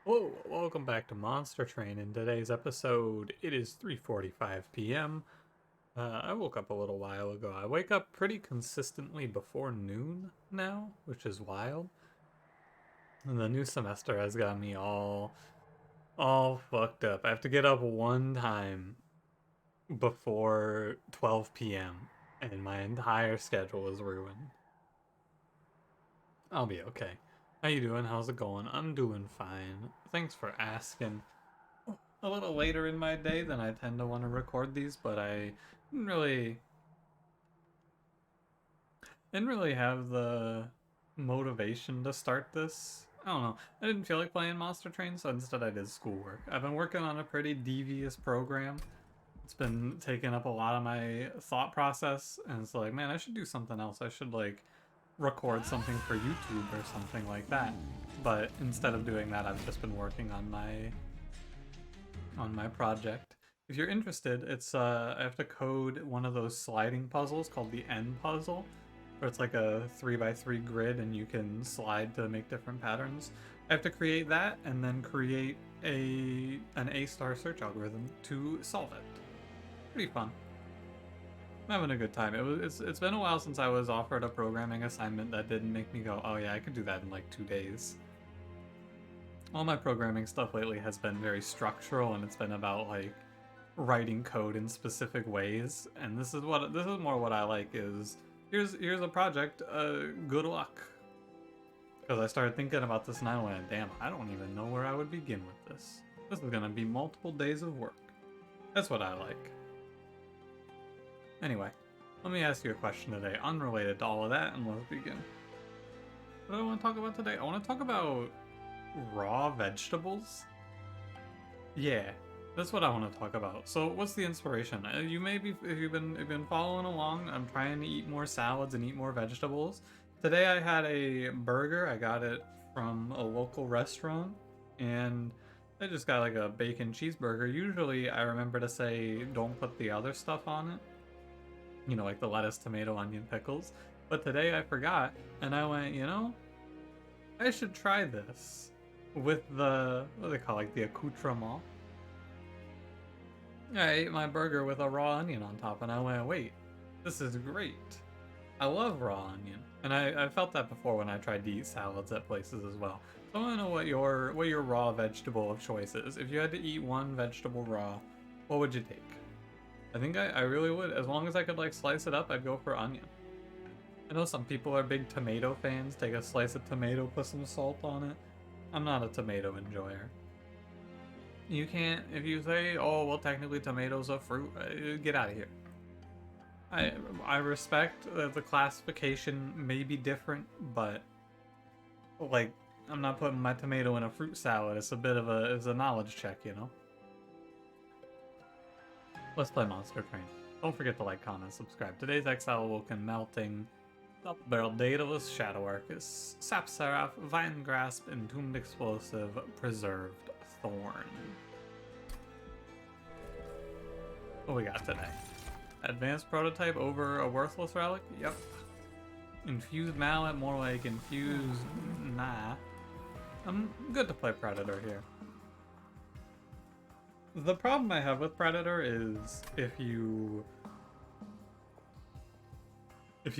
Hello, welcome back to Monster Train. In today's episode, it is 3:45 p.m. I woke up a little while ago. I wake up pretty consistently before noon now, which is wild. And the new semester has got me all fucked up. I have to get up one time before 12 p.m. and my entire schedule is ruined. I'll be okay. How you doing? How's it going? I'm doing fine. Thanks for asking. A little later in my day than I tend to want to record these, but I didn't really didn't really have the motivation to start this. I don't know. I didn't feel like playing Monster Train, so instead I did schoolwork. I've been working on a pretty devious program. It's been taking up a lot of my thought process, and it's like, man, I should do something else. I should like record something for YouTube or something like that. But instead of doing that, I've just been working on my project. If you're interested, it's I have to code one of those sliding puzzles called the N puzzle, where it's like a 3x3 grid and you can slide to make different patterns. I have to create that and then create an A-star search algorithm to solve it. Pretty fun. I'm having a good time. It's been a while since I was offered a programming assignment that didn't make me go, oh yeah, I could do that in like 2 days. All my programming stuff lately has been very structural, and it's been about like writing code in specific ways. And this is more what I like. Is here's a project. Good luck. Because I started thinking about this and I went, damn, I don't even know where I would begin with this. This is gonna be multiple days of work. That's what I like. Anyway, let me ask you a question today, unrelated to all of that, and let's begin. What do I want to talk about today? I want to talk about raw vegetables. Yeah, that's what I want to talk about. So what's the inspiration? You may be, if you've been following along, I'm trying to eat more salads and eat more vegetables. Today I had a burger. I got it from a local restaurant, and I just got like a bacon cheeseburger. Usually I remember to say don't put the other stuff on it, you know, like the lettuce, tomato, onion, pickles. But today I forgot, and I went, you know, I should try this with the, what do they call it, like the accoutrement. I ate my burger with a raw onion on top, and I went, wait, this is great. I love raw onion, and I felt that before when I tried to eat salads at places as well. So I want to know what your raw vegetable of choice is. If you had to eat one vegetable raw, what would you take? I think I really would. As long as I could like slice it up, I'd go for onion. I know some people are big tomato fans. Take a slice of tomato, put some salt on it. I'm not a tomato enjoyer. You can't, if you say, oh, well, technically tomatoes are fruit, get out of here. I respect that the classification may be different, but like, I'm not putting my tomato in a fruit salad. It's it's a knowledge check, you know? Let's play Monster Train. Don't forget to like, comment, subscribe. Today's Exile Awoken, Melting, Double-Barreled Daedalus, Shadow Arcus, Sap Seraph, Vine Grasp, Entombed Explosive, Preserved Thorn. What we got today? Advanced Prototype over a Worthless Relic? Yep. Infused Mallet, more like Infused... nah. I'm good to play Predator here. The problem I have with Predator is if you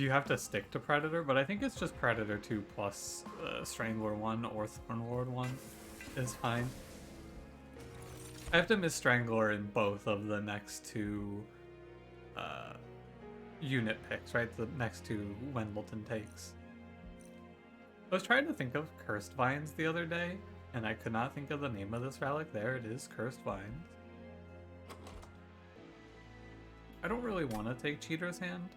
have to stick to Predator, but I think it's just Predator 2 plus Strangler 1 or Thornlord 1 is fine. I have to miss Strangler in both of the next two unit picks, right? The next two Wendleton takes. I was trying to think of Cursed Vines the other day, and I could not think of the name of this relic. There it is, Cursed Vines. I don't really want to take Cheater's Hand,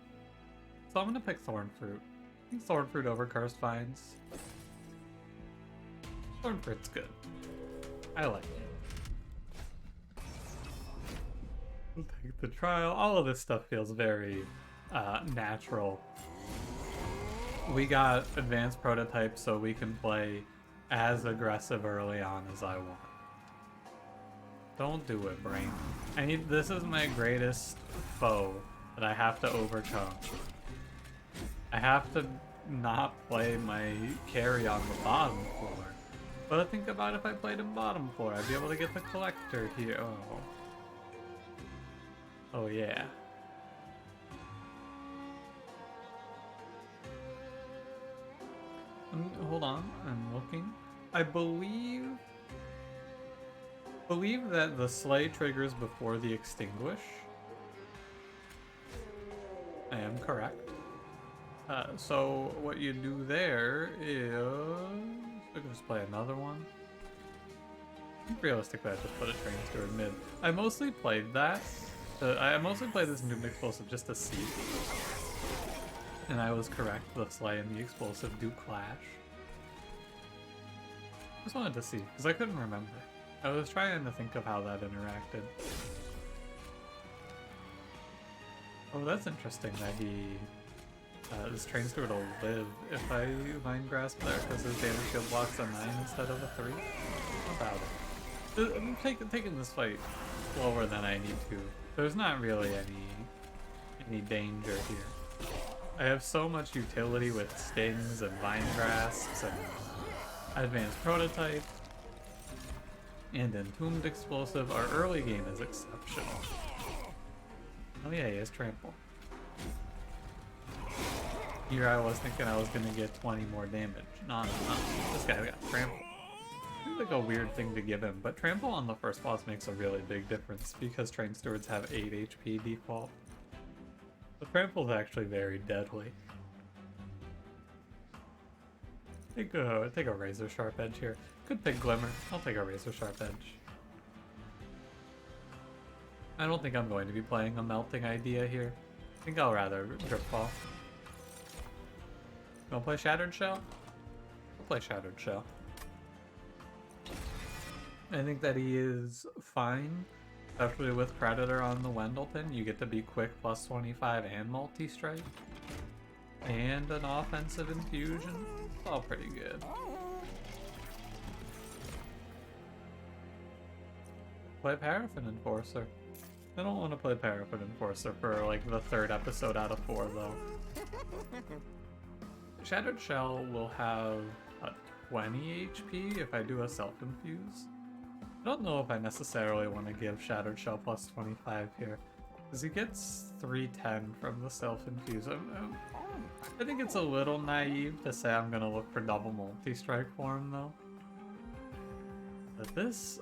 so I'm going to pick Thorn Fruit. I think Thorn Fruit over Cursed Vines. Thorn Fruit's good. I like it. We'll take the trial. All of this stuff feels very natural. We got advanced prototypes so we can play as aggressive early on as I want. Don't do it, brain. This is my greatest foe that I have to overcome. I have to not play my carry on the bottom floor. But I think about if I played in bottom floor, I'd be able to get the collector here. Oh. Oh yeah. Hold on, I'm looking. I believe that the slay triggers before the extinguish. I am correct. So what you do there is I can just play another one. Realistically, I just put a train steward mid. I mostly played that. I mostly played this Noob Explosive just to see. And I was correct. The Slay and the Explosive do clash. Just wanted to see, because I couldn't remember. I was trying to think of how that interacted. Oh, that's interesting that he... this train steward will live if I Mind Grasp there, because his damage shield blocks a 9 instead of a 3. How about it? I'm taking this fight slower than I need to. There's not really any danger here. I have so much utility with stings and vine grasps and advanced prototype and entombed explosive. Our early game is exceptional. Oh yeah, he has trample. Here I was thinking I was gonna get 20 more damage. No. This guy got trample. Seems like a weird thing to give him, but trample on the first boss makes a really big difference because train stewards have 8 HP default. The trample is actually very deadly. Take a razor sharp edge here. Could pick glimmer. I'll take a razor sharp edge. I don't think I'm going to be playing a melting idea here. I think I'll rather drip ball. You wanna play Shattered Shell? I'll play Shattered Shell. I think that he is fine, especially with Predator on the Wendleton. You get to be quick plus 25 and multi-strike. And an offensive infusion. It's all pretty good. Play Paraffin Enforcer. I don't want to play Paraffin Enforcer for like the 3rd episode out of 4 though. Shattered Shell will have a 20 HP if I do a self-infuse. I don't know if I necessarily want to give Shattered Shell plus 25 here, because he gets 310 from the self-infuse. I think it's a little naive to say I'm going to look for double multi-strike for him though. But this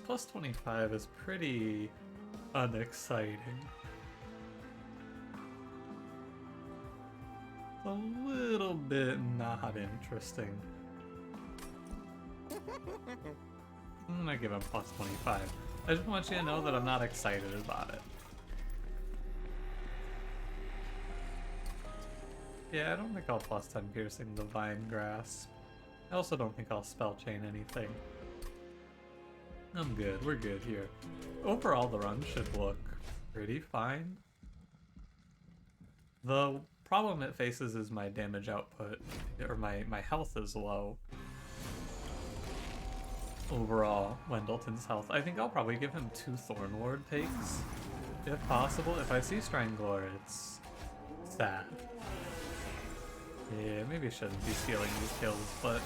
plus 25 is pretty unexciting. A little bit not interesting. I'm gonna give him plus 25. I just want you to know that I'm not excited about it. Yeah, I don't think I'll plus 10 piercing the Vine Grasp. I also don't think I'll spell chain anything. I'm good, we're good here. Overall, the run should look pretty fine. The problem it faces is my damage output, or my health is low. Overall, Wendleton's health. I think I'll probably give him 2 Thornlord takes, if possible. If I see Strangler, it's sad. Yeah, maybe I shouldn't be stealing these kills, but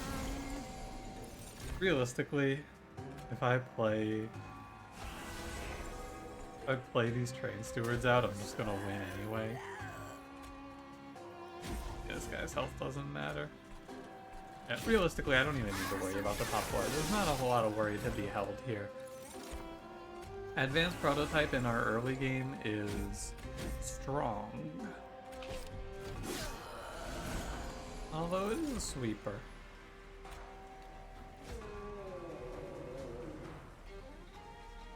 realistically, if I play these train stewards out, I'm just gonna win anyway. This guy's health doesn't matter. Yeah, realistically, I don't even need to worry about the top floor. There's not a whole lot of worry to be held here. Advanced prototype in our early game is strong. Although it is a sweeper.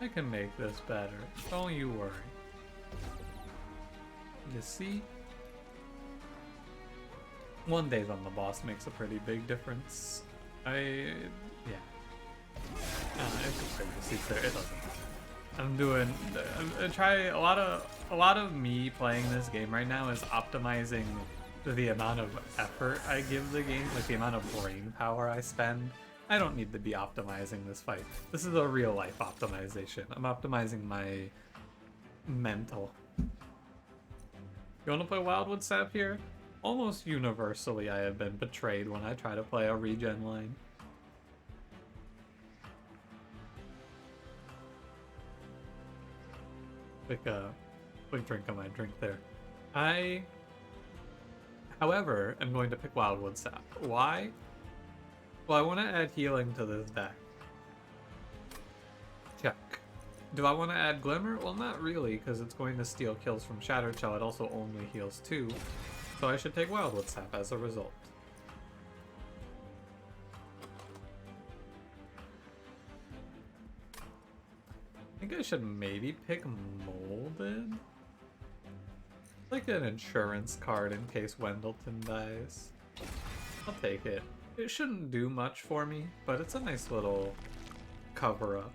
I can make this better. Don't you worry. You see? One days on the boss makes a pretty big difference. Yeah. It's a pretty seats there. It doesn't matter. A lot of me playing this game right now is optimizing the amount of effort I give the game, like the amount of brain power I spend. I don't need to be optimizing this fight. This is a real life optimization. I'm optimizing my mental. You want to play Wildwood Sap here? Almost universally I have been betrayed when I try to play a regen line. quick drink of my drink there. I, however, am going to pick Wildwood Sap. Why? Well, I want to add healing to this deck. Check. Do I want to add Glimmer? Well, not really, because it's going to steal kills from Shattered Shell. It also only heals 2. So I should take Wildwood Sap as a result. I think I should maybe pick Molded? Like an insurance card in case Wendleton dies. I'll take it. It shouldn't do much for me, but it's a nice little cover-up.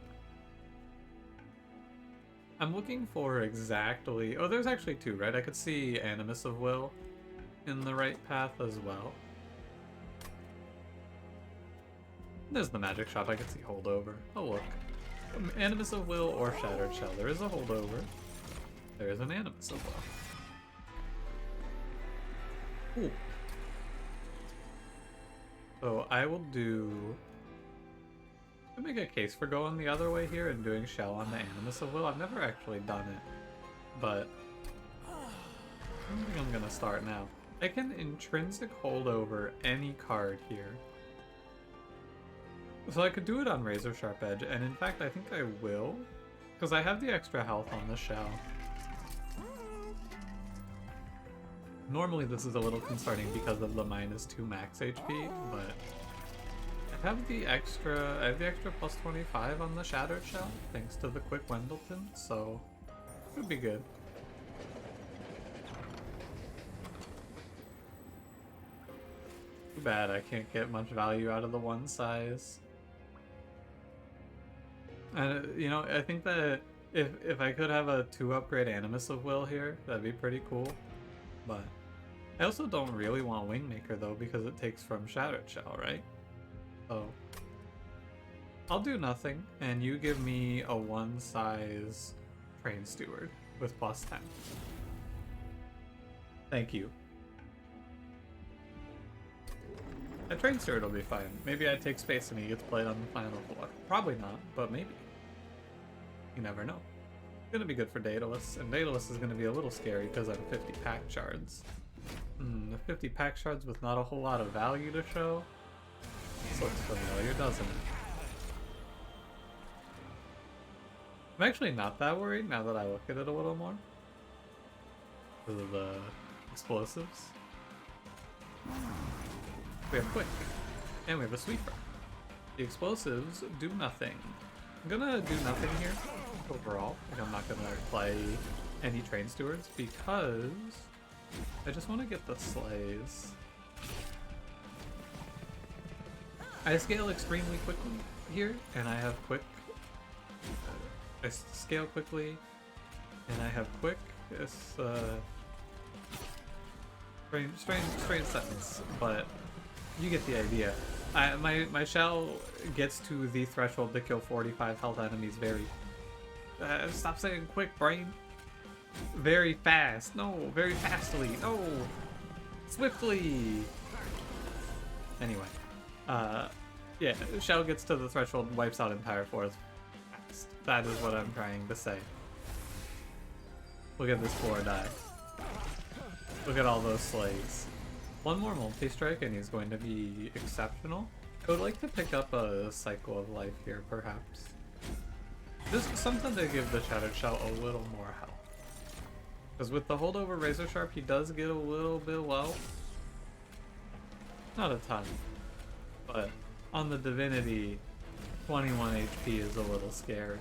I'm looking for exactly... Oh, there's actually 2, right? I could see Animus of Will in the right path as well. There's the magic shop. I could see Holdover. Oh, look. Animus of Will or Shattered Shell. There is a Holdover. There is an Animus of Will. Ooh. So I will do... I make a case for going the other way here and doing Shell on the Animus of Will. I've never actually done it, but I think I'm gonna start now. I can intrinsic holdover any card here. So I could do it on Razor Sharp Edge, and in fact I think I will, because I have the extra health on the Shell. Normally this is a little concerning because of the -2 max HP, but I have the extra plus 25 on the Shattered Shell, thanks to the quick Wendleton, so it would be good. Too bad I can't get much value out of the one size. And you know, I think that if I could have a 2-upgrade Animus of Will here, that'd be pretty cool. But I also don't really want Wingmaker though, because it takes from Shattered Shell, right? So I'll do nothing, and you give me a 1-size Train Steward with +10. Thank you. A Train Steward will be fine. Maybe I take space and he gets played on the final floor. Probably not, but maybe. You never know. It's gonna be good for Daedalus, and Daedalus is gonna be a little scary because I'm 50 pack shards. 50 pack shards with not a whole lot of value to show. This looks familiar, doesn't it? I'm actually not that worried now that I look at it a little more. Because of the explosives. We have Quick, and we have a Sweeper. The explosives do nothing. I'm gonna do nothing here overall. Like, I'm not gonna play any Train Stewards because I just want to get the Slays. I scale extremely quickly here, and I have Quick. I scale quickly, and I have Quick. It's strange sentence, but you get the idea. My shell gets to the threshold to kill 45 health enemies very... stop saying quick, brain. Very fast. No, very fastly. No. Swiftly. Anyway. Yeah, shell gets to the threshold, wipes out entire floors fast. That is what I'm trying to say. Look at this floor die. Look at all those slays. One more multi-strike and he's going to be exceptional. I would like to pick up a Cycle of Life here, perhaps. Just something to give the Shattered Shell a little more health. Because with the holdover Razor Sharp, he does get a little bit low. Not a ton. But on the Divinity, 21 HP is a little scary.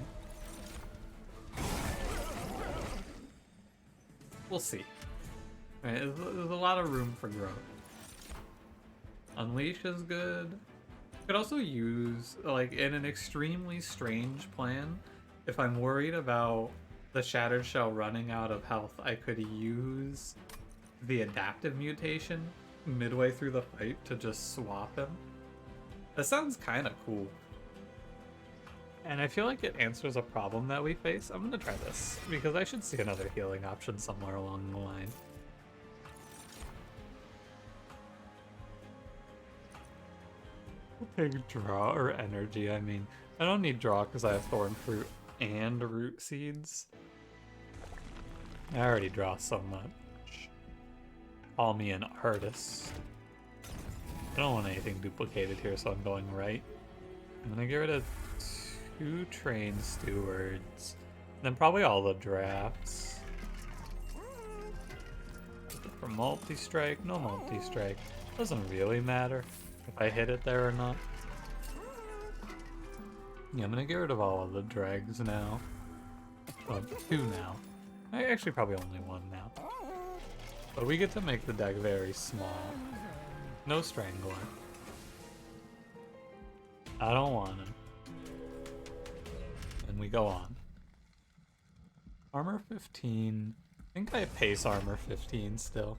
We'll see. Right, there's a lot of room for growth. Unleash is good. Could also use, like, in an extremely strange plan, if I'm worried about the Shattered Shell running out of health, I could use the adaptive mutation midway through the fight to just swap him. That sounds kind of cool. And I feel like it answers a problem that we face. I'm gonna try this, because I should see another healing option somewhere along the line. Take draw or energy. I mean, I don't need draw because I have thorn fruit and root seeds. I already draw so much. Call me an artist. I don't want anything duplicated here, so I'm going right. I'm gonna get rid of 2 train stewards. Then probably all the drafts. For multi-strike, no multi-strike. Doesn't really matter if I hit it there or not. Yeah, I'm gonna get rid of all of the dregs now. Well, 2 now. I actually probably only 1 now. But we get to make the deck very small. No Strangler. I don't want him. And we go on. Armor 15. I think I pace armor 15 still.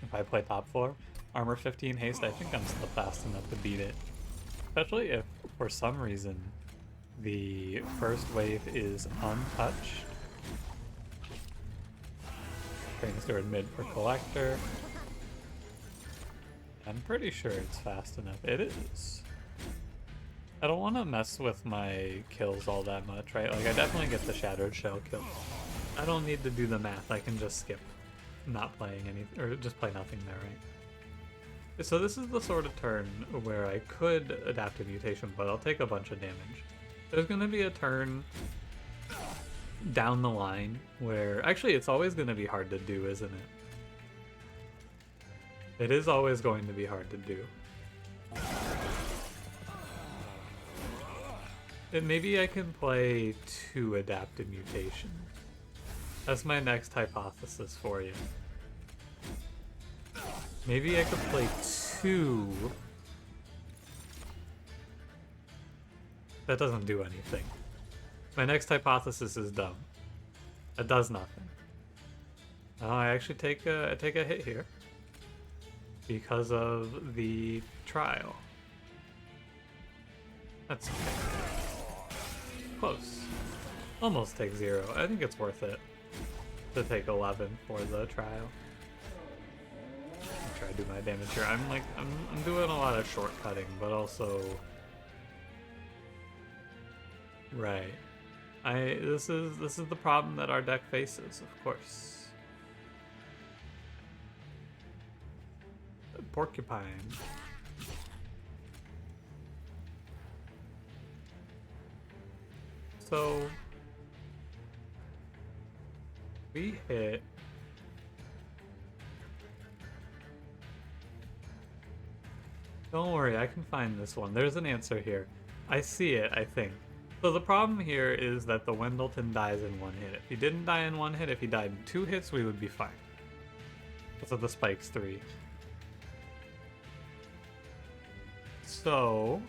If I play top 4. Armor 15 haste, I think I'm still fast enough to beat it. Especially if, for some reason, the first wave is untouched. Train steward mid for collector. I'm pretty sure it's fast enough. It is. I don't want to mess with my kills all that much, right? Like, I definitely get the Shattered Shell kill. I don't need to do the math. I can just skip not playing anything, or just play nothing there, right? So this is the sort of turn where I could adapt a mutation, but I'll take a bunch of damage. There's going to be a turn down the line where... Actually, it's always going to be hard to do, isn't it? It is always going to be hard to do. And maybe I can play 2 adapted mutations. That's my next hypothesis for you. Maybe I could play 2. That doesn't do anything. My next hypothesis is dumb. It does nothing. Oh, I actually take a hit here because of the trial. That's okay. Close. Almost take 0. I think it's worth it to take 11 for the trial. I'll try to do my damage here. I'm doing a lot of shortcutting, but also right. This is the problem that our deck faces, of course. Porcupine. So we hit Don't worry, I can find this one. There's an answer here. I see it, I think. So the problem here is that the Wendleton dies in 1 hit. If he didn't die in 1 hit, if he died in 2 hits, we would be fine. So the spike's 3. So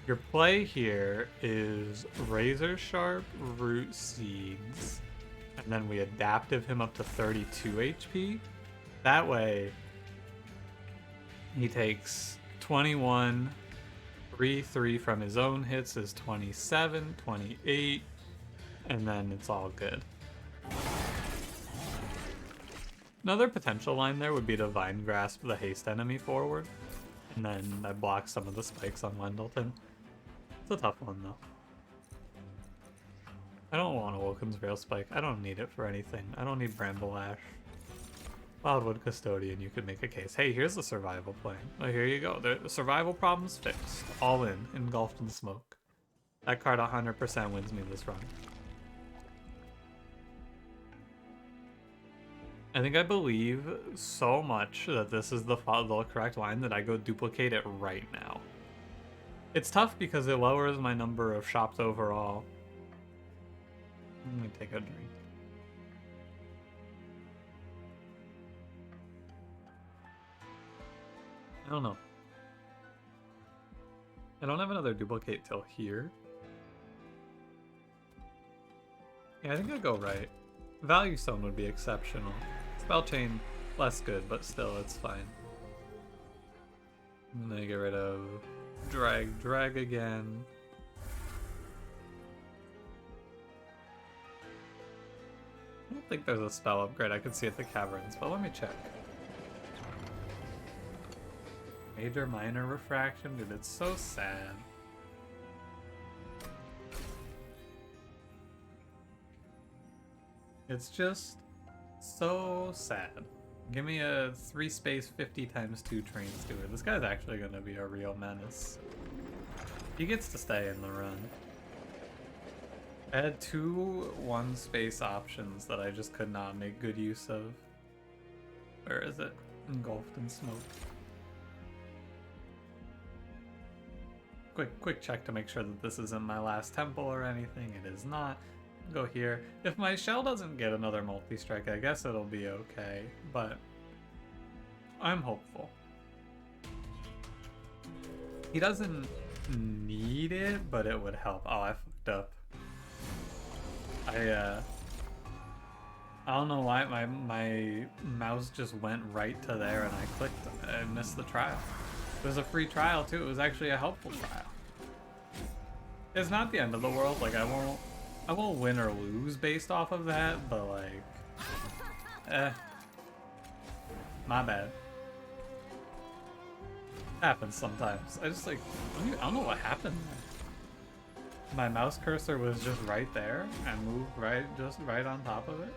your play here is Razor Sharp, Root Seeds, and then we adaptive him up to 32 HP. That way, he takes 21, 3 from his own hits is 27, 28, and then it's all good. Another potential line there would be to Vine Grasp the haste enemy forward, and then I block some of the spikes on Wendleton. It's a tough one though. I don't want Awoken's Veil Spike. I don't need it for anything. I don't need Bramble Ash. Wildwood Custodian, you could make a case. Hey, here's the survival plan. Oh, here you go. The survival problem's fixed. All in, engulfed in smoke. That card 100% wins me this run. I believe so much that this is the correct line that I go duplicate it right now. It's tough because it lowers my number of shops overall. Let me take a drink. I don't know. I don't have another duplicate till here. Yeah, I think I'd go right. Value Stone would be exceptional. Spell Chain, less good, but still, it's fine. I'm gonna get rid of drag again. I don't think there's a spell upgrade I could see at the caverns, but let me check. Major minor refraction, dude, it's so sad. It's just so sad. Give me a 3 space 50 times 2 train steward. This guy's actually gonna be a real menace. He gets to stay in the run. I had 2 1 space options that I just could not make good use of. Where is it? Engulfed in smoke. Quick check to make sure that this isn't my last temple or anything. It is not. Go here. If my shell doesn't get another multi-strike, I guess it'll be okay, but I'm hopeful. He doesn't need it, but it would help. Oh, I fucked up. I don't know why my mouse just went right to there and I clicked. I missed the trial. It was a free trial too. It was actually a helpful trial. It's not the end of the world. Like I won't win or lose based off of that, but like, my bad. Happens sometimes. I just like, I don't know what happened. My mouse cursor was just right there and moved just right on top of it.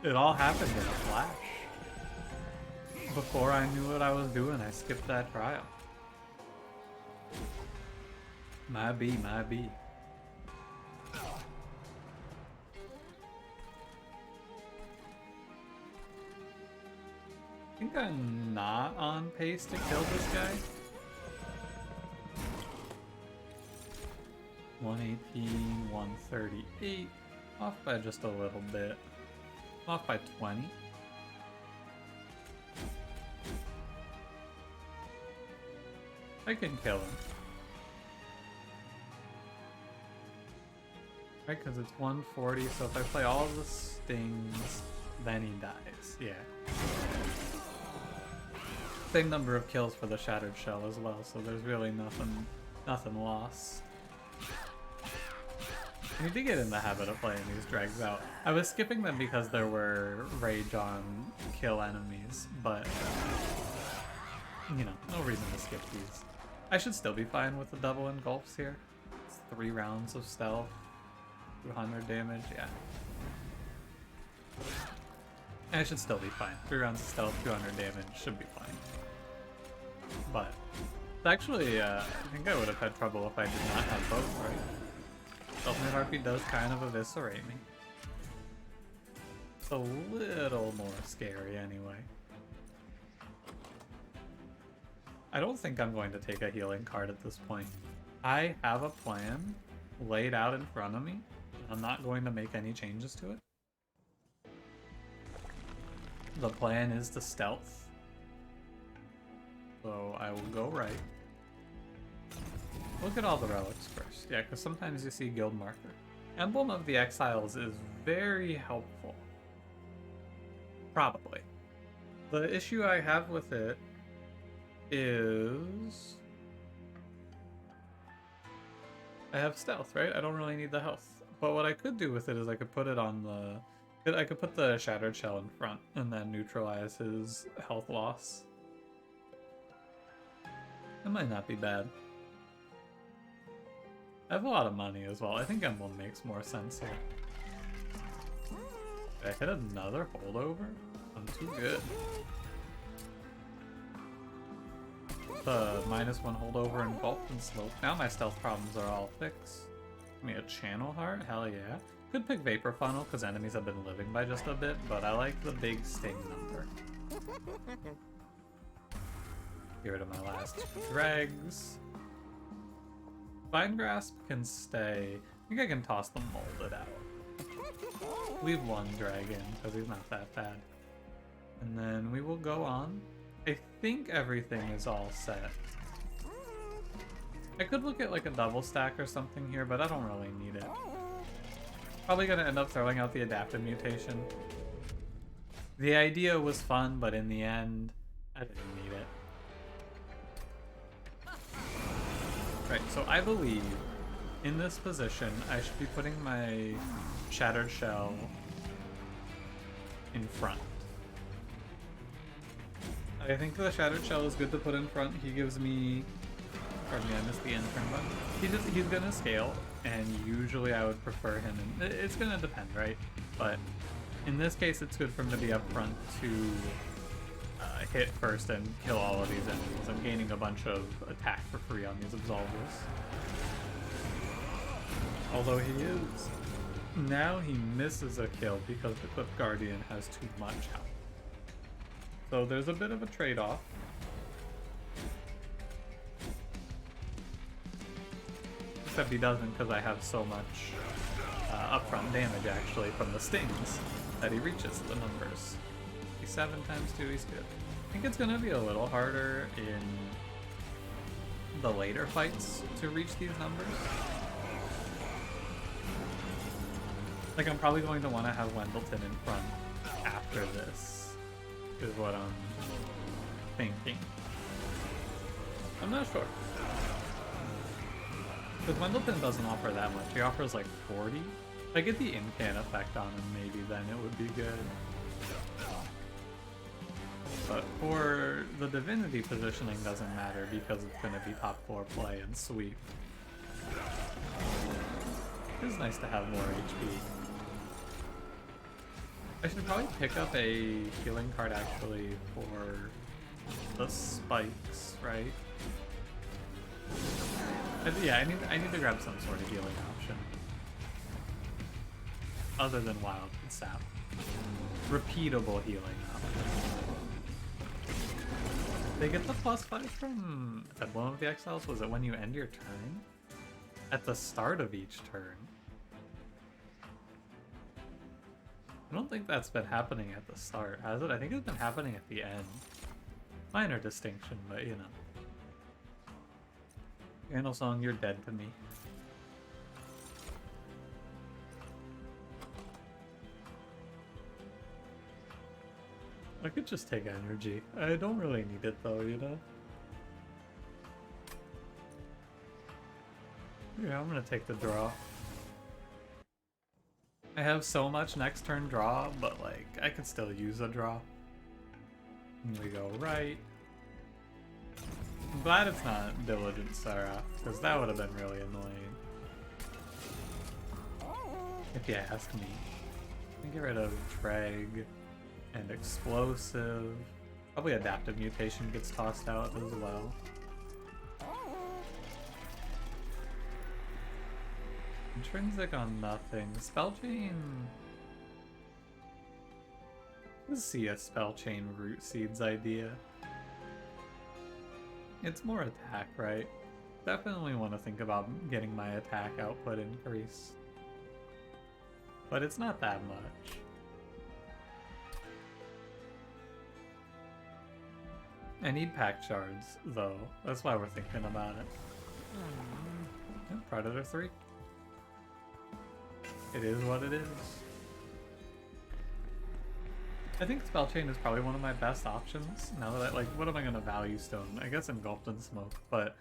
It all happened in a flash. Before I knew what I was doing, I skipped that trial. My B. I think I'm not on pace to kill this guy. 118, 138. Off by just a little bit. Off by 20. I can kill him. Right, because it's 140, so if I play all the stings, then he dies. Yeah. Same number of kills for the Shattered Shell as well, so there's really nothing lost. I need to get in the habit of playing these dregs out. I was skipping them because there were rage on kill enemies, but you know, no reason to skip these. I should still be fine with the double engulfs here. It's 3 rounds of stealth, 200 damage, yeah. I should still be fine. 3 rounds of stealth, 200 damage, should be fine. But, actually, I think I would have had trouble if I did not have both, right? Self-made Harpy does kind of eviscerate me. It's a little more scary anyway. I don't think I'm going to take a healing card at this point. I have a plan laid out in front of me. I'm not going to make any changes to it. The plan is to stealth. So I will go right. Look at all the relics first. Yeah, because sometimes you see guild marker. Emblem of the Exiles is very helpful. Probably. The issue I have with it is I have stealth, right? I don't really need the health. But what I could do with it is I could put it on the... I could put the Shattered Shell in front and then neutralize his health loss. That might not be bad. I have a lot of money as well. I think Emblem makes more sense here. Did I hit another holdover? I'm too good. The -1 holdover and bulk and slope. Now my stealth problems are all fixed. Give me a channel heart? Hell yeah. Could pick Vapor Funnel because enemies have been living by just a bit, but I like the big sting number. Get rid of my last 2 dregs. Vine Grasp can stay. I think I can toss the Molded out. Leave 1 dragon because he's not that bad. And then we will go on. I think everything is all set. I could look at like a double stack or something here, but I don't really need it. Probably gonna end up throwing out the adaptive mutation. The idea was fun, but in the end, I didn't need it. Right, so I believe in this position, I should be putting my Shattered Shell in front. I think the Shattered Shell is good to put in front. He gives me... Pardon me, I missed the end turn button. He's gonna scale. and usually I would prefer him, and it's gonna depend, right? But in this case, it's good for him to be up front to hit first and kill all of these enemies. I'm gaining a bunch of attack for free on these Absolvers. Although he is... Now he misses a kill because the Cliff Guardian has too much health. So there's a bit of a trade-off. Except he doesn't because I have so much upfront damage actually from the stings that he reaches the numbers. He's 7 times 2, he's good. I think it's going to be a little harder in the later fights to reach these numbers. Like, I'm probably going to want to have Wendleton in front after this, is what I'm thinking. I'm not sure. Because Wendleton doesn't offer that much. He offers like 40. If I get the in-can effect on him, maybe then it would be good. But for the Divinity positioning doesn't matter because it's going to be top 4 play and sweep. It is nice to have more HP. I should probably pick up a healing card actually for the spikes, right? Yeah, I need to grab some sort of healing option. Other than Wild and Sap. Repeatable healing option. They get the +5 from Emblem of the Exiles? Was it when you end your turn? At the start of each turn? I don't think that's been happening at the start, has it? I think it's been happening at the end. Minor distinction, but you know. Candle Song, you're dead to me. I could just take energy. I don't really need it though, you know? Yeah, I'm gonna take the draw. I have so much next turn draw, but like, I could still use a draw. And we go right. I'm glad it's not Diligent Sarah, because that would have been really annoying. If you ask me. Let me get rid of Drag and Explosive. Probably Adaptive Mutation gets tossed out as well. Intrinsic on nothing. Spell Chain... Let's see a Spell Chain Root Seeds idea. It's more attack, right? Definitely want to think about getting my attack output increase. But it's not that much. I need pack shards, though. That's why we're thinking about it. Yeah, Predator 3. It is what it is. I think Spell Chain is probably one of my best options. Now that what am I going to value stone? I guess Engulfed in Smoke, but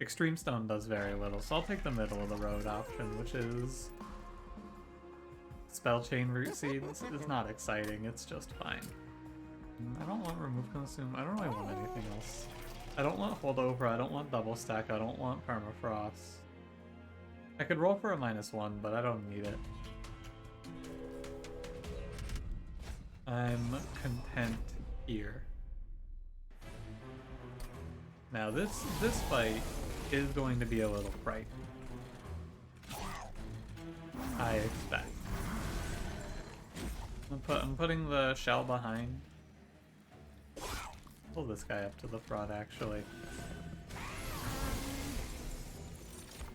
Extreme Stone does very little, so I'll take the middle of the road option, which is Spell Chain Root Seeds. It's not exciting, it's just fine. I don't want Remove Consume, I don't really want anything else. I don't want Holdover, I don't want Double Stack, I don't want Permafrost. I could roll for a -1, but I don't need it. I'm content here. Now this fight is going to be a little frightening. I expect. I'm putting the shell behind. Pull this guy up to the front, actually.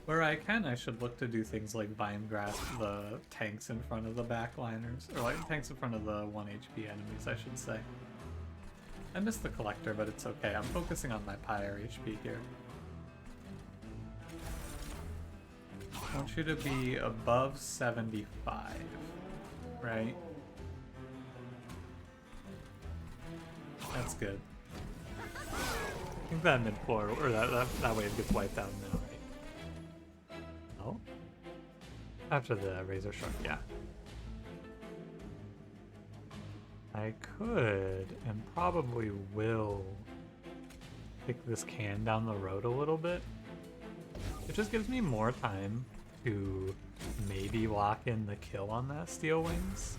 Where I can, I should look to do things like Vine Grasp the tanks in front of the backliners. Or like tanks in front of the 1 HP enemies, I should say. I missed the Collector, but it's okay. I'm focusing on my Pyre HP here. I want you to be above 75, right? That's good. I think that mid-floor, or that wave gets wiped out now, right? Oh? After the Razor Shark, yeah. I could, and probably will, kick this can down the road a little bit. It just gives me more time to maybe lock in the kill on that Steel Wings.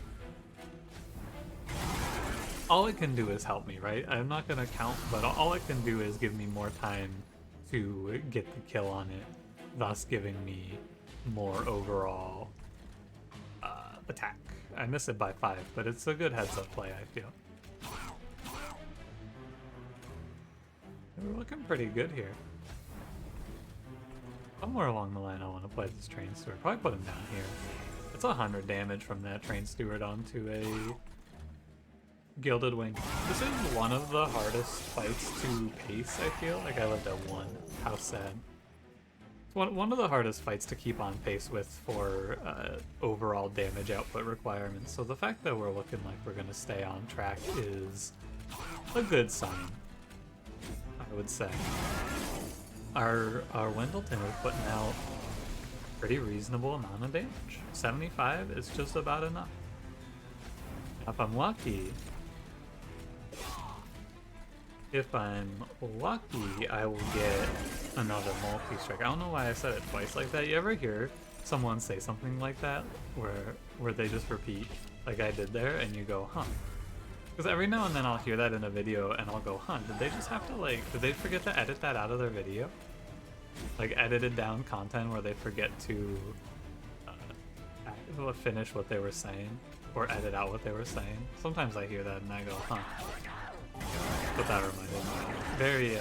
All it can do is help me, right? I'm not gonna count, but all it can do is give me more time to get the kill on it, thus giving me more overall attack. I miss it by 5, but it's a good heads-up play, I feel. We're looking pretty good here. Somewhere along the line I want to play this Train Steward. Probably put him down here. It's 100 damage from that Train Steward onto a Gilded Wing. This is one of the hardest fights to pace, I feel. Like, I lived at 1. How sad. It's one of the hardest fights to keep on pace with for overall damage output requirements. So the fact that we're looking like we're going to stay on track is a good sign, I would say. Our Wendleton is putting out a pretty reasonable amount of damage. 75 is just about enough. If I'm lucky, I will get another multi-strike. I don't know why I said it twice like that. You ever hear someone say something like that where they just repeat like I did there and you go, huh? Because every now and then I'll hear that in a video and I'll go, huh, did they just have to did they forget to edit that out of their video? Like edited down content where they forget to finish what they were saying or edit out what they were saying. Sometimes I hear that and I go, huh. But that reminded me.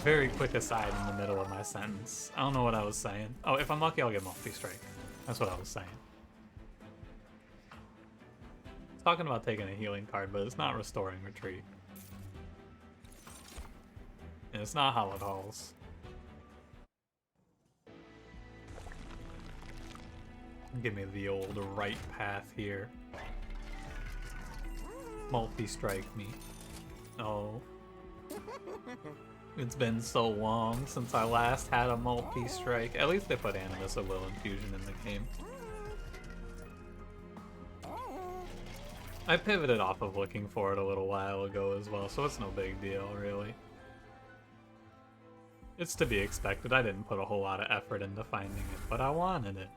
Very quick aside in the middle of my sentence. I don't know what I was saying. Oh, if I'm lucky I'll get multi-strike. That's what I was saying. Talking about taking a healing card, but it's not restoring retreat. And it's not Hallowed Halls. Give me the old right path here. Multi-strike me. Oh. It's been so long since I last had a multi-strike. At least they put Animus of Will Infusion in the game. I pivoted off of looking for it a little while ago as well, so it's no big deal, really. It's to be expected. I didn't put a whole lot of effort into finding it, but I wanted it.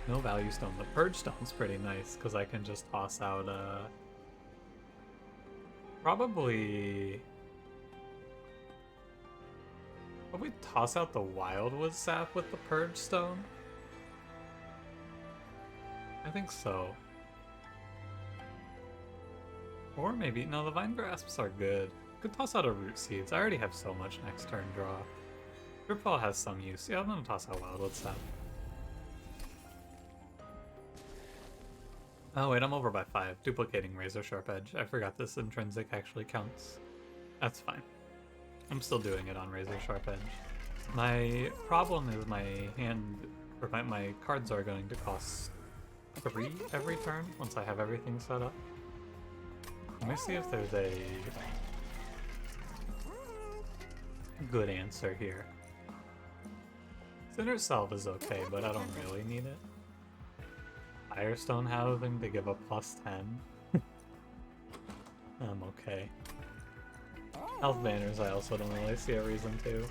No value stone. The Purge Stone's pretty nice, because I can just toss out, Probably toss out the Wildwood Sap with the Purge Stone? I think so. Or maybe, no, the Vine Grasps are good. Could toss out a Root Seeds. I already have so much next turn draw. Dripfall has some use. Yeah, I'm gonna toss out Wildwood Sap. Oh wait, I'm over by 5. Duplicating Razor Sharp Edge. I forgot this intrinsic actually counts. That's fine. I'm still doing it on Razor Sharp Edge. My problem is my hand, or my cards are going to cost 3 every turn once I have everything set up. Let me see if there's a good answer here. Sinner Salve is okay, but I don't really need it. Firestone Housing to give a +10. I'm okay. Health Banners I also don't really see a reason to.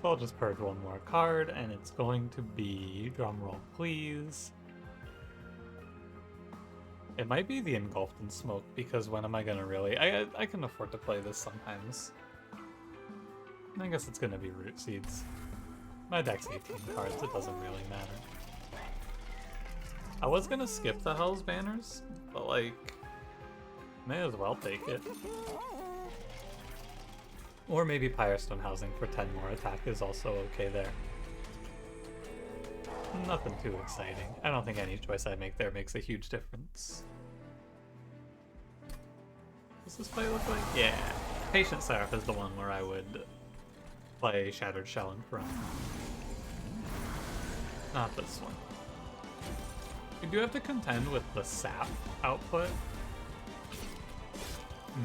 So I'll just purge one more card, and it's going to be, drumroll please, it might be the Engulfed in Smoke, because when am I gonna really... I can afford to play this sometimes. I guess it's gonna be Root Seeds. My deck's 18 cards, it doesn't really matter. I was gonna skip the Hell's Banners, but like, may as well take it. Or maybe Firestone Housing for 10 more attack is also okay there. Nothing too exciting. I don't think any choice I make there makes a huge difference. Does this play look like? Yeah. Patient Seraph is the one where I would play Shattered Shell in front. Not this one. You do have to contend with the sap output.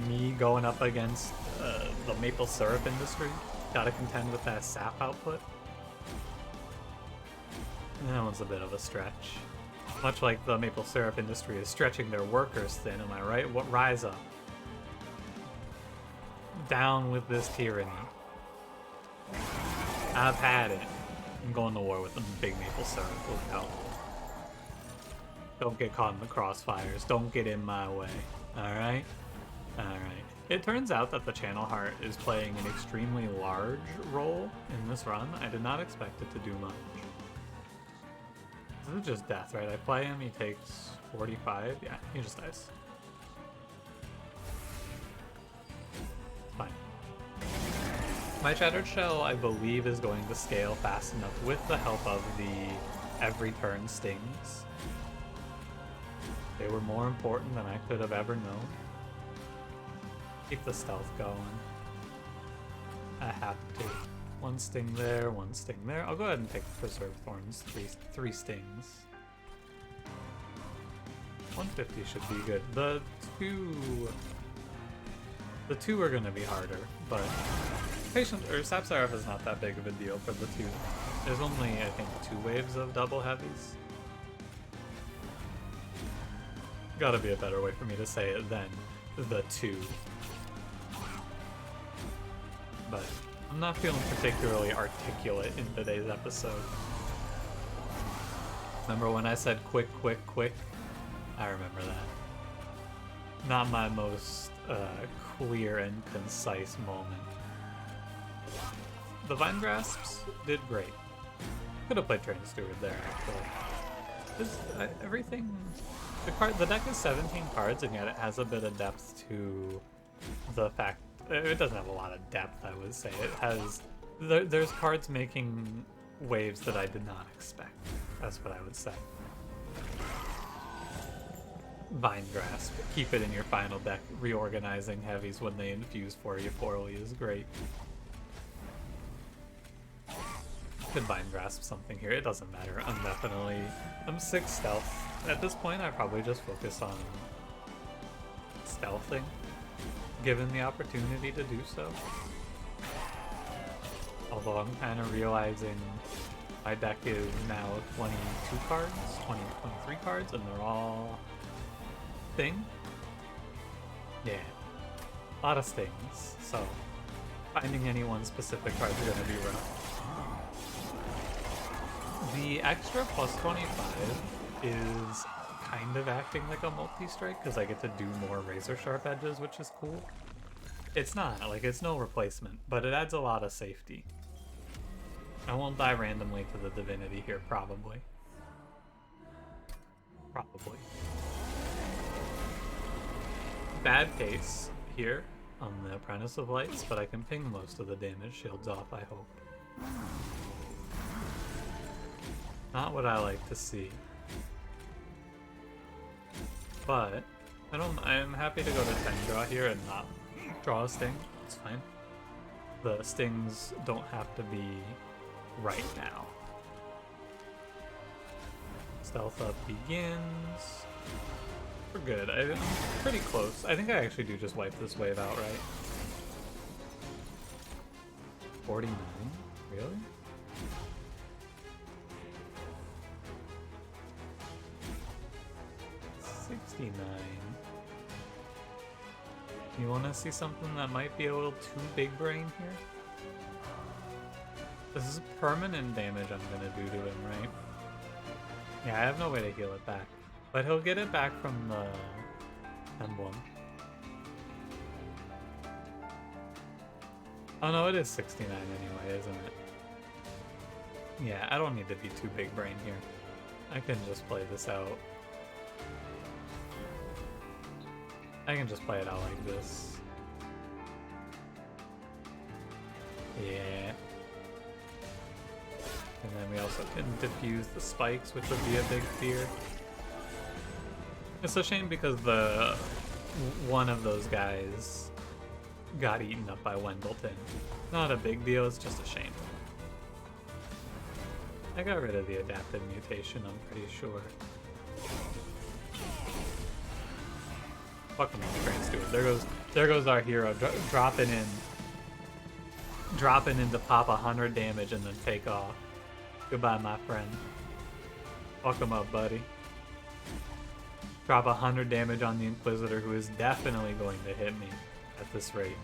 Me going up against the maple syrup industry. Gotta contend with that sap output. That one's a bit of a stretch. Much like the maple syrup industry is stretching their workers thin, am I right? What, rise up. Down with this tyranny. I've had it. I'm going to war with the big maple syrup. Look out. Don't get caught in the crossfires. Don't get in my way. Alright? Alright. It turns out that the channel heart is playing an extremely large role in this run. I did not expect it to do much. This is just death, right? I play him, he takes 45. Yeah, he just dies. Fine. My Shattered Shell, I believe, is going to scale fast enough with the help of the every turn stings. They were more important than I could have ever known. Keep the stealth going. I have to. One sting there, one sting there. I'll go ahead and take Preserve Thorns, three stings. 150 should be good. The two are gonna be harder, but Sap Seraph is not that big of a deal for the two. There's only, I think, 2 waves of double heavies. Gotta be a better way for me to say it than the 2. But I'm not feeling particularly articulate in today's episode. Remember when I said quick, quick, quick? I remember that. Not my most clear and concise moment. The Vine Grasps did great. Could have played Train Steward there, actually. Everything... The deck is 17 cards, and yet it has a bit of depth to the fact... It doesn't have a lot of depth, I would say. It has... There's cards making waves that I did not expect. That's what I would say. Vine Grasp. Keep it in your final deck. Reorganizing heavies when they infuse for you poorly is great. Could Vine Grasp something here. It doesn't matter. I'm 6 stealth. At this point, I probably just focus on stealthing, given the opportunity to do so. Although I'm kind of realizing my deck is now 22 cards, 23 cards, and they're all thing. Yeah, a lot of stings, so finding any one specific card is going to be rough. The extra plus 25 is kind of acting like a multi-strike because I get to do more razor sharp edges, which is cool. It's not, like, it's no replacement, but it adds a lot of safety. I won't die randomly to the Divinity here, probably. Probably. Bad case here on the Apprentice of Lights, but I can ping most of the damage shields off, I hope. Not what I like to see. But I'm happy to go to 10 draw here and not draw a sting. It's fine. The stings don't have to be right now. Stealth up begins. We're good. I'm pretty close. I think I actually do just wipe this wave outright. 49? Really? You want to see something that might be a little too big brain here? This is permanent damage I'm gonna do to him, right? Yeah, I have no way to heal it back. But he'll get it back from the emblem. Oh no, it is 69 anyway, isn't it? Yeah, I don't need to be too big brain here. I can just play this out. I can just play it out like this. Yeah. And then we also can diffuse the spikes, which would be a big fear. It's a shame because one of those guys got eaten up by Wendleton. Not a big deal, it's just a shame. I got rid of the adapted mutation, I'm pretty sure. Fuck him on the Grand Steward. There goes our hero dropping in to pop 100 damage and then take off. Goodbye, my friend. Fuck him up, buddy. Drop 100 damage on the Inquisitor, who is definitely going to hit me at this rate.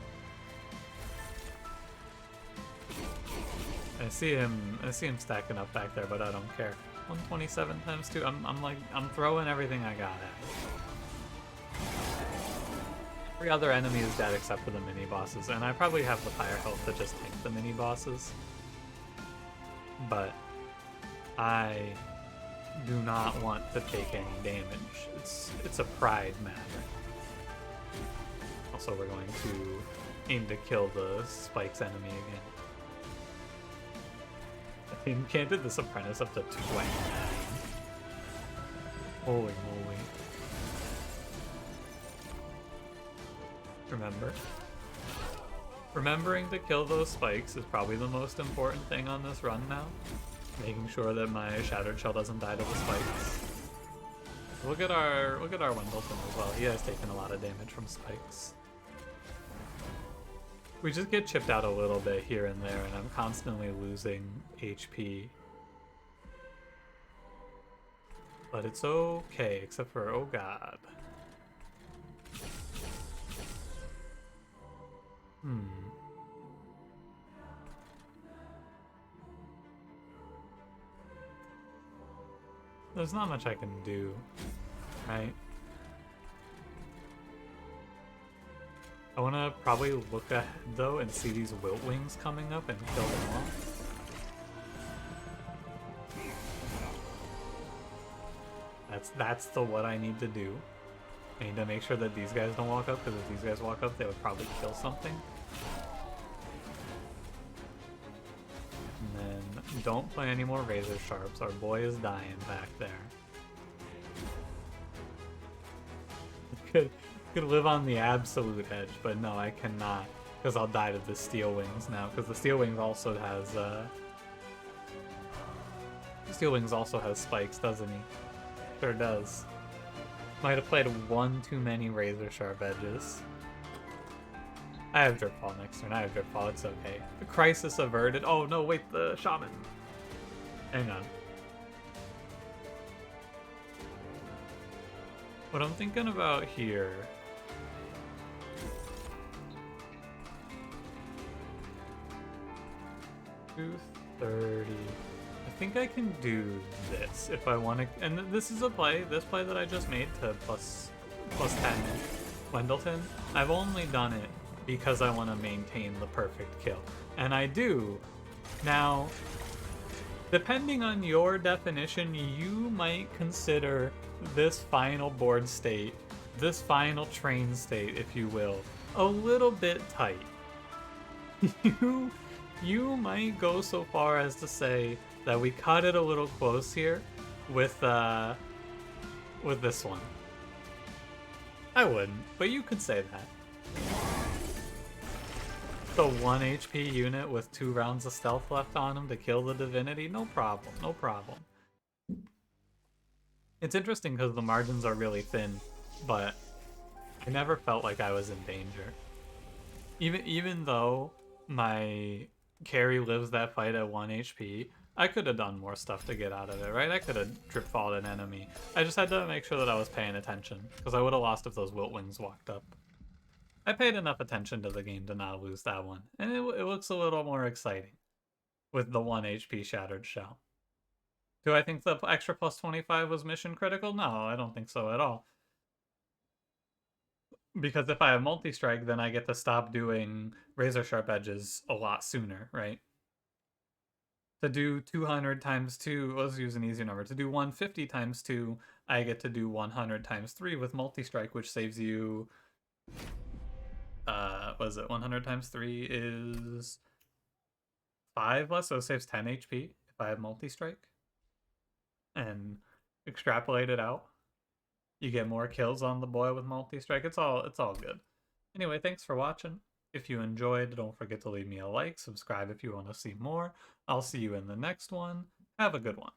I see him stacking up back there, but I don't care. 127 times 2. I'm throwing everything I got at. Every other enemy is dead except for the mini bosses, and I probably have the pyre health to just tank the mini bosses. But I do not want to take any damage. It's a pride matter. Also, we're going to aim to kill the spikes enemy again. I enchanted this apprentice up to 29. Holy moly. Remembering to kill those spikes is probably the most important thing on this run now. Making sure that my Shattered Shell doesn't die to the spikes. Look at our Wendleton as well. He has taken a lot of damage from spikes. We just get chipped out a little bit here and there, and I'm constantly losing HP. But it's okay, except for, oh god. There's not much I can do, right? I want to probably look ahead, though, and see these wilt wings coming up and kill them off. That's what I need to do. I need to make sure that these guys don't walk up, because if these guys walk up, they would probably kill something. And then don't play any more razor sharps. Our boy is dying back there. Could live on the absolute edge, but no, I cannot, because I'll die to the steel wings now. Because the steel wings also has spikes, doesn't he? Sure does. Might have played one too many razor sharp edges. I have drip fall next turn. It's okay. The crisis averted. Oh no, wait, the shaman. Hang on. What I'm thinking about here. 230. I think I can do this if I want to. And this is this play that I just made to plus 10 Wendleton. I've only done it because I want to maintain the perfect kill. And I do. Now, depending on your definition, you might consider this final board state, this final train state, if you will, a little bit tight. You might go so far as to say that we cut it a little close here with this one. I wouldn't, but you could say that. The 1 HP unit with 2 rounds of stealth left on him to kill the Divinity? No problem, no problem. It's interesting because the margins are really thin, but I never felt like I was in danger. Even though my carry lives that fight at 1 HP, I could have done more stuff to get out of it, right? I could have drip falled an enemy. I just had to make sure that I was paying attention, because I would have lost if those wilt wings walked up. I paid enough attention to the game to not lose that one, and it looks a little more exciting with the 1 HP Shattered Shell. Do I think the extra plus 25 was mission critical? No, I don't think so at all. Because if I have multi-strike, then I get to stop doing razor sharp edges a lot sooner, right? To do 200 times 2, let's use an easier number. To do 150 times 2, I get to do 100 times 3 with multi-strike, which saves you... what is it? 100 times 3 is 5 less, so it saves 10 HP if I have multi-strike. And extrapolate it out. You get more kills on the boy with multi-strike. It's all good. Anyway, thanks for watching. If you enjoyed, don't forget to leave me a like, subscribe if you want to see more. I'll see you in the next one. Have a good one.